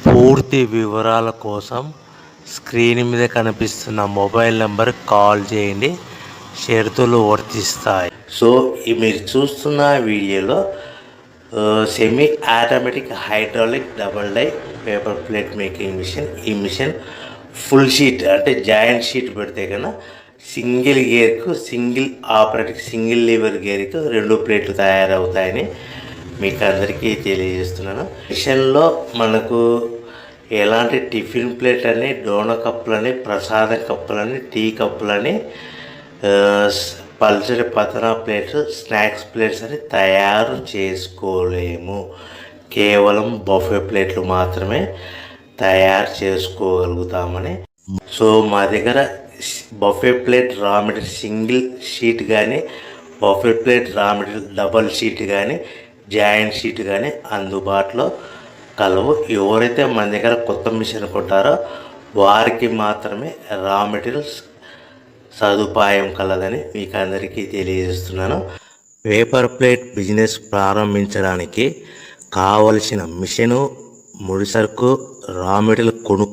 పూర్తి వివరాల కోసం స్క్రీన్ మీద కనిపిస్తున్న మొబైల్ నెంబర్ కాల్ చేయండి. షరతులు వర్తిస్తాయి. సో మీరు చూస్తున్న వీడియోలో semi automatic hydraulic double die paper plate making machine. ఈ మిషన్ ఫుల్ షీట్ అంటే జాయింట్ షీట్ పెడితే కన్నా సింగిల్ గేర్కు సింగిల్ ఆపరేటింగ్ సింగిల్ లీవర్ గేర్కు 2 ప్లేట్లు తయారవుతాయని మీకు అందరికీ తెలియజేస్తున్నాను. మిషన్లో మనకు ఎలాంటి టిఫిన్ ప్లేట్ అని, డోన కప్పులని, ప్రసాదం కప్పులని, టీ కప్పులని, పల్చడి పతన ప్లేట్స్, స్నాక్స్ ప్లేట్స్ అని తయారు చేసుకోలేము. కేవలం బఫే ప్లేట్లు మాత్రమే తయారు చేసుకోగలుగుతామని. సో మా దగ్గర buffet plate raw material single sheet కానీ, buffet plate raw material double sheet కానీ, జాయింట్ షీట్ కానీ అందుబాటులో కలవు. ఎవరైతే మన దగ్గర కొత్త మిషన్ కొంటారో వారికి మాత్రమే రా మెటీరియల్స్ సదుపాయం కలదని మీకు అందరికీ తెలియజేస్తున్నాను. పేపర్ ప్లేట్ బిజినెస్ ప్రారంభించడానికి కావలసిన మిషను, ముడిసరుకు, రా మెటీరియల్